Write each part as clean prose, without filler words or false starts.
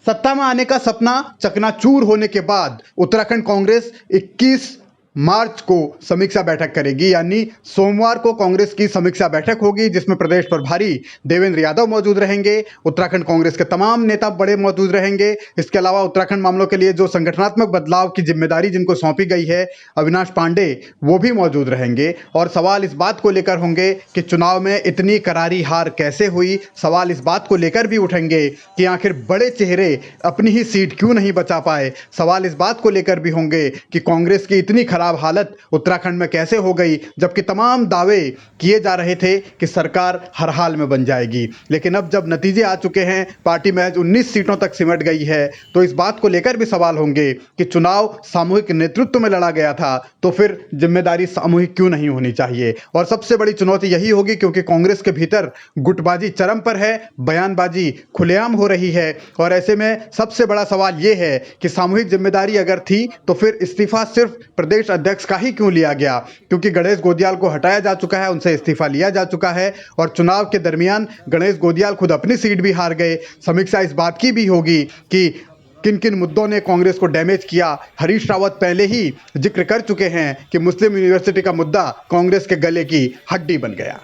सत्ता में आने का सपना चकनाचूर होने के बाद उत्तराखंड कांग्रेस 21 मार्च को समीक्षा बैठक करेगी। यानी सोमवार को कांग्रेस की समीक्षा बैठक होगी जिसमें प्रदेश प्रभारी देवेंद्र यादव मौजूद रहेंगे, उत्तराखंड कांग्रेस के तमाम नेता बड़े मौजूद रहेंगे। इसके अलावा उत्तराखंड मामलों के लिए जो संगठनात्मक बदलाव की जिम्मेदारी जिनको सौंपी गई है, अविनाश पांडे, वो भी मौजूद रहेंगे। और सवाल इस बात को लेकर होंगे कि चुनाव में इतनी करारी हार कैसे हुई। सवाल इस बात को लेकर भी उठेंगे कि आखिर बड़े चेहरे अपनी ही सीट क्यों नहीं बचा पाए। सवाल इस बात को लेकर भी होंगे कि कांग्रेस की इतनी खराब हालत उत्तराखंड में कैसे हो गई, जबकि तमाम दावे किए जा रहे थे कि सरकार हर हाल में बन जाएगी। लेकिन अब जब नतीजे आ चुके हैं, पार्टी महज 19 सीटों तक सिमट गई है, तो इस बात को लेकर भी सवाल होंगे कि चुनाव सामूहिक नेतृत्व में लड़ा गया था, तो फिर जिम्मेदारी सामूहिक क्यों नहीं होनी चाहिए। और सबसे बड़ी चुनौती यही होगी क्योंकि कांग्रेस के भीतर गुटबाजी चरम पर है, बयानबाजी खुलेआम हो रही है। और ऐसे में सबसे बड़ा सवाल यह है कि सामूहिक जिम्मेदारी अगर थी तो फिर इस्तीफा सिर्फ प्रदेश अध्यक्ष का ही क्यों लिया गया, क्योंकि गणेश गोदियाल को हटाया जा चुका है, उनसे इस्तीफा लिया जा चुका है। और चुनाव के दरमियान गणेश गोदियाल खुद अपनी सीट भी हार गए। समीक्षा इस बात की भी होगी कि किन किन मुद्दों ने कांग्रेस को डैमेज किया। हरीश रावत पहले ही जिक्र कर चुके हैं कि मुस्लिम यूनिवर्सिटी का मुद्दा कांग्रेस के गले की हड्डी बन गया।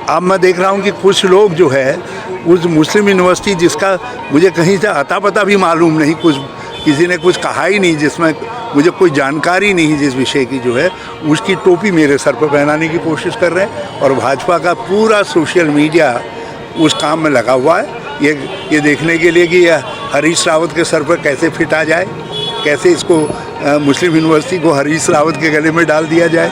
अब मैं देख रहा हूँ कि कुछ लोग जो है उस मुस्लिम यूनिवर्सिटी, जिसका मुझे कहीं से अता पता भी मालूम नहीं, कुछ किसी ने कुछ कहा ही नहीं, जिसमें मुझे कोई जानकारी नहीं जिस विषय की, जो है उसकी टोपी मेरे सर पर पहनाने की कोशिश कर रहे हैं। और भाजपा का पूरा सोशल मीडिया उस काम में लगा हुआ है, ये देखने के लिए कि यह हरीश रावत के सर पर कैसे फिट आ जाए, कैसे इसको मुस्लिम यूनिवर्सिटी को हरीश रावत के गले में डाल दिया जाए।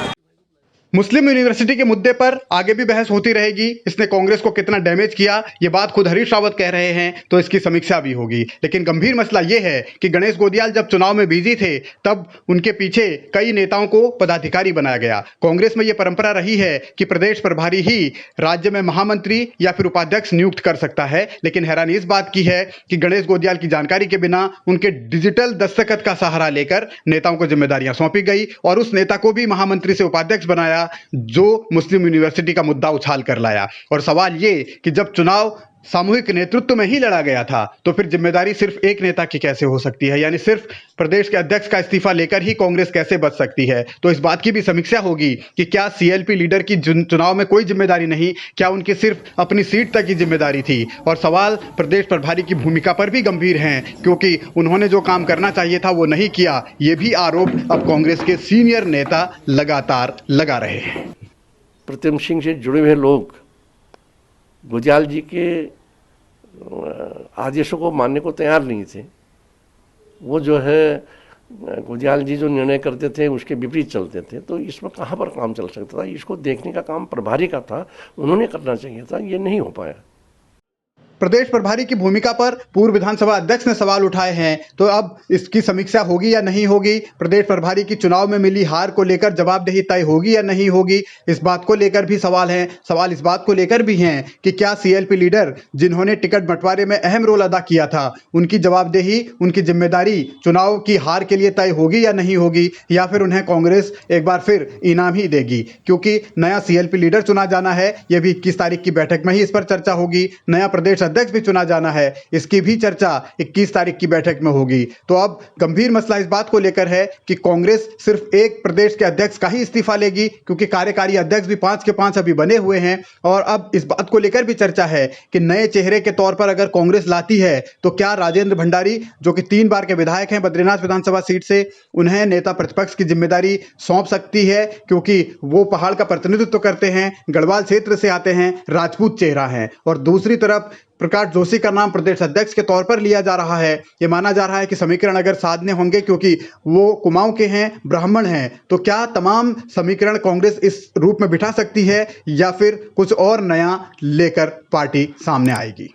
मुस्लिम यूनिवर्सिटी के मुद्दे पर आगे भी बहस होती रहेगी। इसने कांग्रेस को कितना डैमेज किया, ये बात खुद हरीश रावत कह रहे हैं, तो इसकी समीक्षा भी होगी। लेकिन गंभीर मसला ये है कि गणेश गोदियाल जब चुनाव में बिजी थे तब उनके पीछे कई नेताओं को पदाधिकारी बनाया गया। कांग्रेस में यह परंपरा रही है कि प्रदेश प्रभारी ही राज्य में महामंत्री या फिर उपाध्यक्ष नियुक्त कर सकता है। लेकिन हैरानी इस बात की है कि गणेश गोदियाल की जानकारी के बिना उनके डिजिटल दस्तखत का सहारा लेकर नेताओं को जिम्मेदारियां सौंपी गई और उस नेता को भी महामंत्री से उपाध्यक्ष बनाया जो मुस्लिम यूनिवर्सिटी का मुद्दा उछाल कर लाया। और सवाल ये कि जब चुनाव सामूहिक नेतृत्व में ही लड़ा गया था तो फिर जिम्मेदारी सिर्फ एक नेता की कैसे हो सकती है, यानी सिर्फ प्रदेश के अध्यक्ष का इस्तीफा लेकर ही कांग्रेस कैसे बच सकती है। तो इस बात की भी समीक्षा होगी कि क्या सीएलपी लीडर की चुनाव में कोई जिम्मेदारी नहीं, क्या उनकी सिर्फ अपनी सीट तक की जिम्मेदारी थी। और सवाल प्रदेश प्रभारी की भूमिका पर भी गंभीर हैं क्योंकि उन्होंने जो काम करना चाहिए था वो नहीं किया। ये भी आरोप अब कांग्रेस के सीनियर नेता लगातार लगा रहे हैं। प्रतिम सिंह से जुड़े हुए लोग गोदियाल जी के आदेशों को मानने को तैयार नहीं थे। वो जो है गोदियाल जी जो निर्णय करते थे उसके विपरीत चलते थे, तो इसमें कहाँ पर काम चल सकता था। इसको देखने का काम प्रभारी का था, उन्होंने करना चाहिए था, ये नहीं हो पाया। प्रदेश प्रभारी की भूमिका पर पूर्व विधानसभा अध्यक्ष ने सवाल उठाए हैं, तो अब इसकी समीक्षा होगी या नहीं होगी। प्रदेश प्रभारी की चुनाव में मिली हार को लेकर जवाबदेही तय होगी या नहीं होगी, इस बात को लेकर भी सवाल हैं। सवाल इस बात को लेकर भी हैं कि क्या सीएलपी लीडर जिन्होंने टिकट बंटवारे में अहम रोल अदा किया था, उनकी जवाबदेही, उनकी जिम्मेदारी चुनाव की हार के लिए तय होगी या नहीं होगी, या फिर उन्हें कांग्रेस एक बार फिर इनाम ही देगी। क्योंकि नया सीएलपी लीडर चुना जाना है, यह भी 21 तारीख की बैठक में ही इस पर चर्चा होगी। नया प्रदेश अध्यक्ष भी चुना जाना है, इसकी भी चर्चा 21 तारीख की बैठक में होगी। तो अब गंभीर मसला इस बात को लेकर है कि कांग्रेस सिर्फ एक प्रदेश के अध्यक्ष का ही इस्तीफा लेगी, क्योंकि कार्यकारी अध्यक्ष भी 5 के 5 अभी बने हुए हैं। और अब इस बात को लेकर भी चर्चा है कि नए चेहरे के तौर पर अगर कांग्रेस लाती है तो क्या राजेंद्र भंडारी, जो कि 3 बार के विधायक हैं बद्रीनाथ विधानसभा सीट से, उन्हें नेता प्रतिपक्ष की जिम्मेदारी सौंप सकती है, क्योंकि वो पहाड़ का प्रतिनिधित्व करते हैं, गढ़वाल क्षेत्र से आते हैं, राजपूत चेहरा हैं। और दूसरी तरफ प्रकाश जोशी का नाम प्रदेश अध्यक्ष के तौर पर लिया जा रहा है। ये माना जा रहा है कि समीकरण अगर साधने होंगे, क्योंकि वो कुमाऊं के हैं, ब्राह्मण हैं, तो क्या तमाम समीकरण कांग्रेस इस रूप में बिठा सकती है या फिर कुछ और नया लेकर पार्टी सामने आएगी।